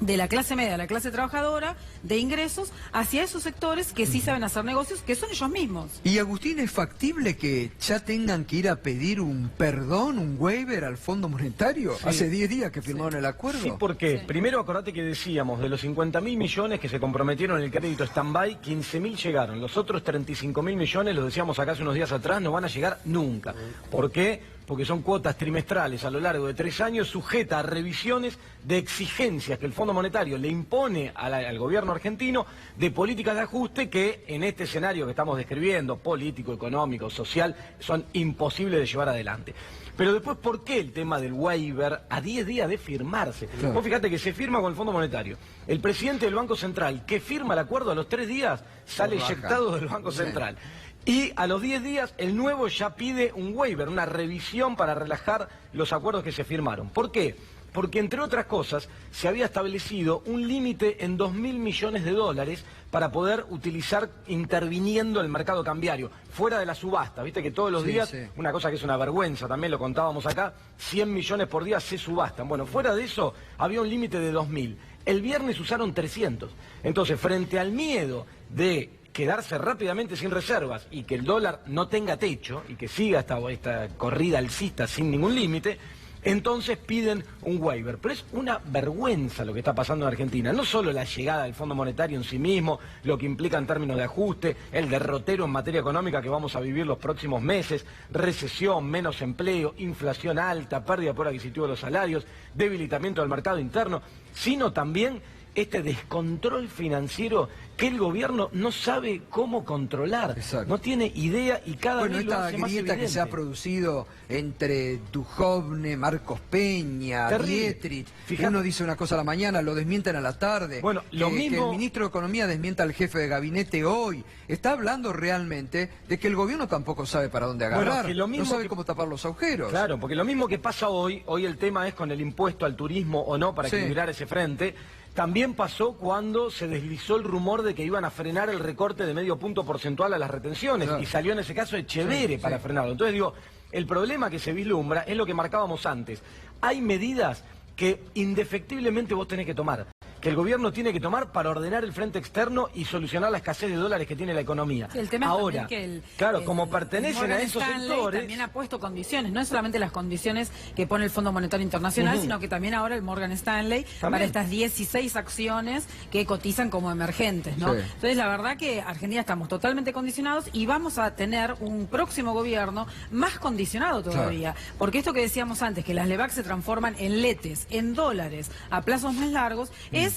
de la clase media a la clase trabajadora, de ingresos, hacia esos sectores que sí saben hacer negocios, que son ellos mismos. Y Agustín, ¿es factible que ya tengan que ir a pedir un perdón, un waiver al Fondo Monetario? Sí. Hace 10 días que firmaron el acuerdo. Sí, porque primero acordate que decíamos, de los 50.000 millones que se comprometieron en el crédito stand-by, 15.000 llegaron. Los otros 35.000 millones, lo decíamos acá hace unos días atrás, no van a llegar nunca. ¿Por qué? Porque son cuotas trimestrales a lo largo de 3 años, sujeta a revisiones de exigencias que el Fondo Monetario le impone al gobierno argentino de políticas de ajuste que en este escenario que estamos describiendo, político, económico, social, son imposibles de llevar adelante. Pero después, ¿por qué el tema del waiver a 10 días de firmarse? Claro. Vos fíjate que se firma con el Fondo Monetario. El presidente del Banco Central, que firma el acuerdo a los 3 días, sale eyectado del Banco Central. Y a los 10 días el nuevo ya pide un waiver, una revisión para relajar los acuerdos que se firmaron. ¿Por qué? Porque, entre otras cosas, se había establecido un límite en 2.000 millones de dólares para poder utilizar interviniendo el mercado cambiario, fuera de la subasta. Viste que todos los días, una cosa que es una vergüenza, también lo contábamos acá, 100 millones por día se subastan. Bueno, fuera de eso había un límite de 2.000. El viernes usaron 300. Entonces, frente al miedo de quedarse rápidamente sin reservas y que el dólar no tenga techo y que siga esta corrida alcista sin ningún límite, Entonces piden un waiver. Pero es una vergüenza lo que está pasando en Argentina. No solo la llegada del Fondo Monetario en sí mismo, lo que implica en términos de ajuste, el derrotero en materia económica que vamos a vivir los próximos meses, recesión, menos empleo, inflación alta, pérdida de poder adquisitivo de los salarios, debilitamiento del mercado interno, sino también este descontrol financiero que el gobierno no sabe cómo controlar. Exacto. No tiene idea y cada vez lo hace más evidente. Esta grieta que se ha producido entre Duhovne, Marcos Peña, Dietrich, uno dice una cosa a la mañana, lo desmienten a la tarde. Bueno, lo mismo... que el ministro de Economía desmienta al jefe de gabinete hoy. Está hablando realmente de que el gobierno tampoco sabe para dónde agarrar, bueno, que lo mismo no sabe cómo tapar los agujeros. Claro, porque lo mismo que pasa hoy el tema es con el impuesto al turismo o no para equilibrar ese frente. También pasó cuando se deslizó el rumor de que iban a frenar el recorte de medio punto porcentual a las retenciones, y salió en ese caso Echevere para frenarlo. Entonces digo, el problema que se vislumbra es lo que marcábamos antes. Hay medidas que indefectiblemente vos tenés que tomar, que el gobierno tiene que tomar para ordenar el frente externo y solucionar la escasez de dólares que tiene la economía. Sí, el tema ahora, es que como pertenecen a esos sectores... también ha puesto condiciones, no es solamente las condiciones que pone el Fondo Monetario Internacional, sino que también ahora el Morgan Stanley para estas 16 acciones que cotizan como emergentes, ¿no? Entonces la verdad que Argentina estamos totalmente condicionados y vamos a tener un próximo gobierno más condicionado todavía, porque esto que decíamos antes, que las LEVAC se transforman en letes, en dólares, a plazos más largos, es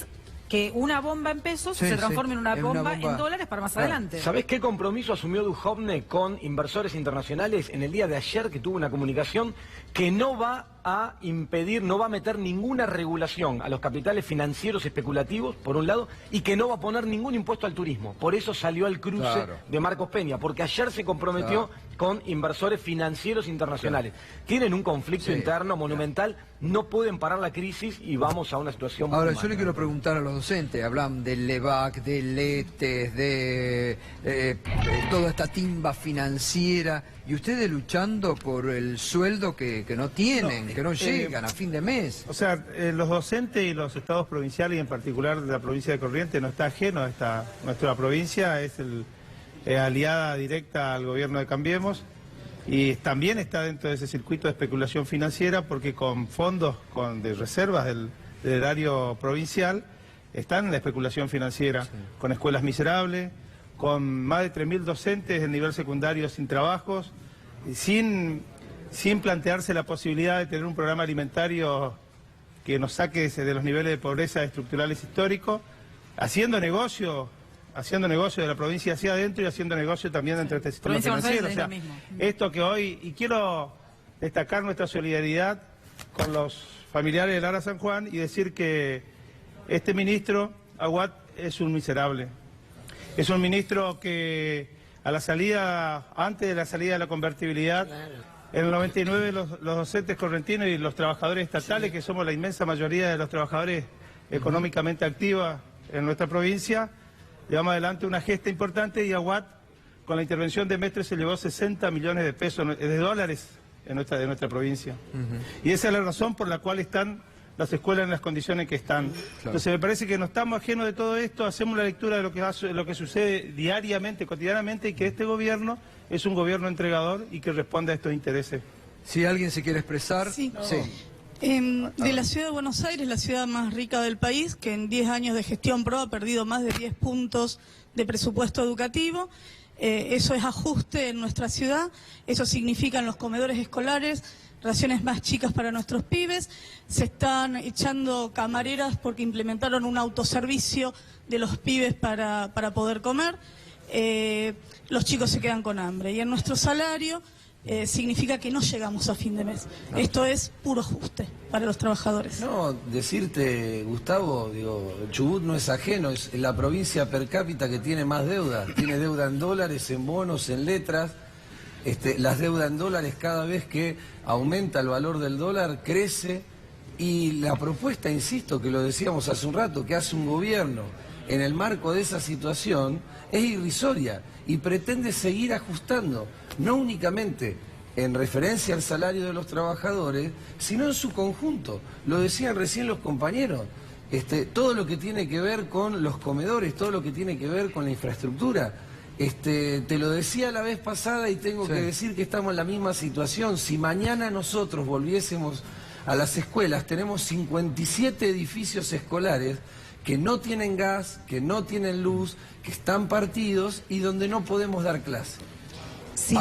que una bomba en pesos se transforme en una bomba en dólares para más adelante. ¿Sabés qué compromiso asumió Duhovne con inversores internacionales en el día de ayer, que tuvo una comunicación que no va a impedir, no va a meter ninguna regulación a los capitales financieros especulativos, por un lado, y que no va a poner ningún impuesto al turismo? Por eso salió al cruce de Marcos Peña, porque ayer se comprometió con inversores financieros internacionales. Tienen un conflicto interno monumental, no pueden parar la crisis y vamos a una situación muy Ahora, yo le quiero preguntar a los docentes, hablan del LEVAC, del ETES, de toda esta timba financiera, y ustedes luchando por el sueldo que no tienen, que no llegan a fin de mes. O sea, los docentes y los estados provinciales, y en particular de la provincia de Corrientes, no está ajeno a esta. Nuestra provincia es aliada directa al gobierno de Cambiemos, y también está dentro de ese circuito de especulación financiera, porque con fondos de reservas del erario provincial están en la especulación financiera, con escuelas miserables, con más de 3.000 docentes en nivel secundario sin trabajos, sin plantearse la posibilidad de tener un programa alimentario que nos saque de los niveles de pobreza estructurales históricos, haciendo negocio de la provincia hacia adentro y haciendo negocio también dentro de este sistema financiero. O sea, esto que hoy, y quiero destacar nuestra solidaridad con los familiares de Lara San Juan y decir que este ministro, Aguad, es un miserable. Es un ministro que antes de la salida de la convertibilidad, en el 99 los docentes correntinos y los trabajadores estatales, que somos la inmensa mayoría de los trabajadores económicamente activos en nuestra provincia, llevamos adelante una gesta importante, y Aguad, con la intervención de Mestre, se llevó 60 millones de pesos, de dólares de nuestra provincia. Y esa es la razón por la cual están las escuelas en las condiciones que están. Entonces me parece que no estamos ajenos de todo esto, hacemos la lectura de lo que sucede diariamente, cotidianamente, y que este gobierno es un gobierno entregador y que responde a estos intereses. Si alguien se quiere expresar... De la ciudad de Buenos Aires, la ciudad más rica del país, que en 10 años de gestión PRO ha perdido más de 10 puntos de presupuesto educativo. Eso es ajuste en nuestra ciudad, eso significa en los comedores escolares raciones más chicas para nuestros pibes, se están echando camareras porque implementaron un autoservicio de los pibes para poder comer, los chicos se quedan con hambre, y en nuestro salario significa que no llegamos a fin de mes. Esto es puro ajuste para los trabajadores. No, decirte, Gustavo, digo, Chubut no es ajeno, es la provincia per cápita que tiene más deuda. Tiene deuda en dólares, en bonos, en letras. Las deudas en dólares, cada vez que aumenta el valor del dólar, crece. Y la propuesta, insisto, que lo decíamos hace un rato, que hace un gobierno en el marco de esa situación, es irrisoria y pretende seguir ajustando, no únicamente en referencia al salario de los trabajadores, sino en su conjunto. Lo decían recién los compañeros, todo lo que tiene que ver con los comedores, todo lo que tiene que ver con la infraestructura. Te lo decía la vez pasada y tengo que decir que estamos en la misma situación. Si mañana nosotros volviésemos a las escuelas, tenemos 57 edificios escolares que no tienen gas, que no tienen luz, que están partidos y donde no podemos dar clase. Sí.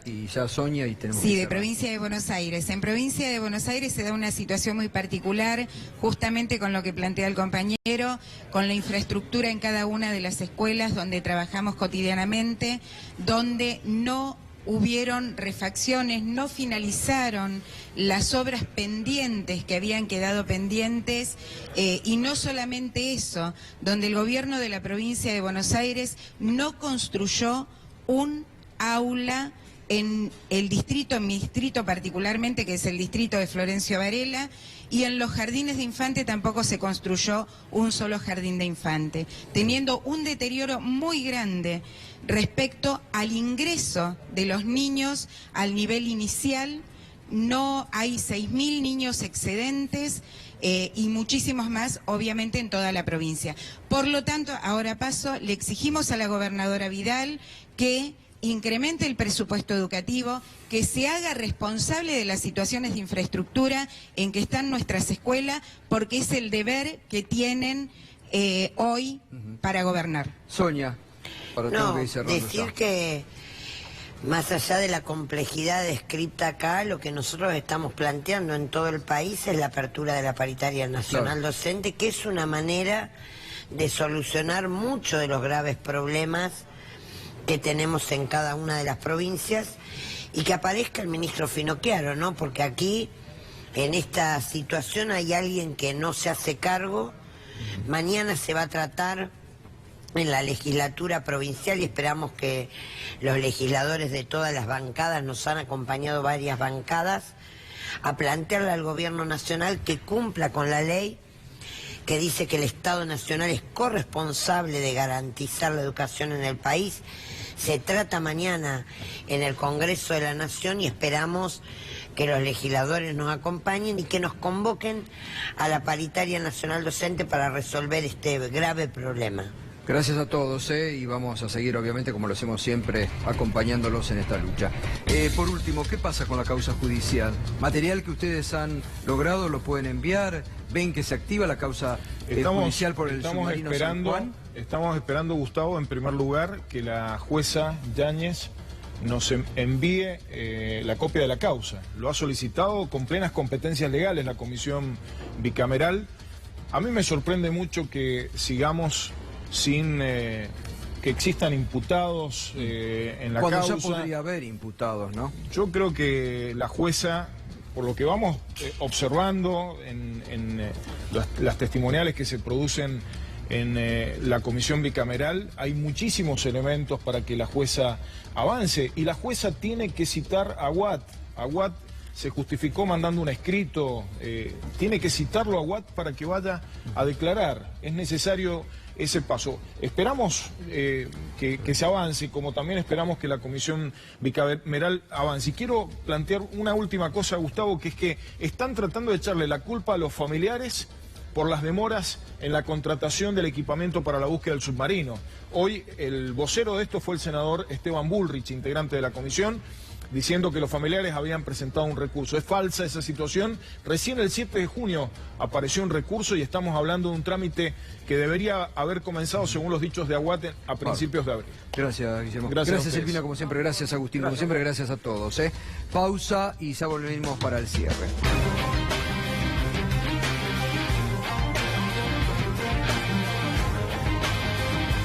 Y ya Sonia y tenemos Sí, de provincia de Buenos Aires. En provincia de Buenos Aires se da una situación muy particular, justamente con lo que plantea el compañero, con la infraestructura en cada una de las escuelas donde trabajamos cotidianamente, donde no hubieron refacciones, no finalizaron las obras pendientes que habían quedado pendientes, y no solamente eso, donde el gobierno de la provincia de Buenos Aires no construyó un aula en el distrito, en mi distrito particularmente, que es el distrito de Florencio Varela, y en los jardines de infante tampoco se construyó un solo jardín de infante, teniendo un deterioro muy grande respecto al ingreso de los niños al nivel inicial. No hay 6.000 niños excedentes y muchísimos más, obviamente, en toda la provincia. Por lo tanto, ahora paso, le exigimos a la gobernadora Vidal que incremente el presupuesto educativo, que se haga responsable de las situaciones de infraestructura en que están nuestras escuelas, porque es el deber que tienen hoy para gobernar. Sonia, para no, decir que más allá de la complejidad descrita acá, lo que nosotros estamos planteando en todo el país es la apertura de la paritaria nacional docente, que es una manera de solucionar muchos de los graves problemas que tenemos en cada una de las provincias, y que aparezca el ministro Finocchiaro, ¿no? Porque aquí, en esta situación, hay alguien que no se hace cargo. Mañana se va a tratar en la legislatura provincial, y esperamos que los legisladores de todas las bancadas, nos han acompañado varias bancadas, a plantearle al gobierno nacional que cumpla con la ley que dice que el Estado Nacional es corresponsable de garantizar la educación en el país. Se trata mañana en el Congreso de la Nación y esperamos que los legisladores nos acompañen y que nos convoquen a la paritaria nacional docente para resolver este grave problema. Gracias a todos, y vamos a seguir, obviamente, como lo hacemos siempre, acompañándolos en esta lucha. Por último, ¿qué pasa con la causa judicial? ¿Material que ustedes han logrado lo pueden enviar? ¿Ven que se activa la causa judicial por el submarino San Juan? Estamos esperando, Gustavo, en primer lugar, que la jueza Yáñez nos envíe la copia de la causa. Lo ha solicitado con plenas competencias legales la comisión bicameral. A mí me sorprende mucho que sigamos sin que existan imputados en la causa. Cuando ya podría haber imputados, ¿no? Yo creo que la jueza, por lo que vamos observando en las testimoniales que se producen en la comisión bicameral, hay muchísimos elementos para que la jueza avance, y la jueza tiene que citar a Watt. A Watt se justificó mandando un escrito, tiene que citarlo a Watt para que vaya a declarar. Es necesario ese paso. Esperamos que se avance, como también esperamos que la comisión bicameral avance. Y quiero plantear una última cosa, Gustavo, que es que están tratando de echarle la culpa a los familiares por las demoras en la contratación del equipamiento para la búsqueda del submarino. Hoy el vocero de esto fue el senador Esteban Bullrich, integrante de la comisión, diciendo que los familiares habían presentado un recurso. Es falsa esa situación. Recién el 7 de junio apareció un recurso y estamos hablando de un trámite que debería haber comenzado, según los dichos de Aguate, a principios de abril. Gracias, Guillermo. Gracias Silvina, como siempre. Gracias, Agustín. Como siempre, gracias a todos. Pausa y ya volvemos para el cierre.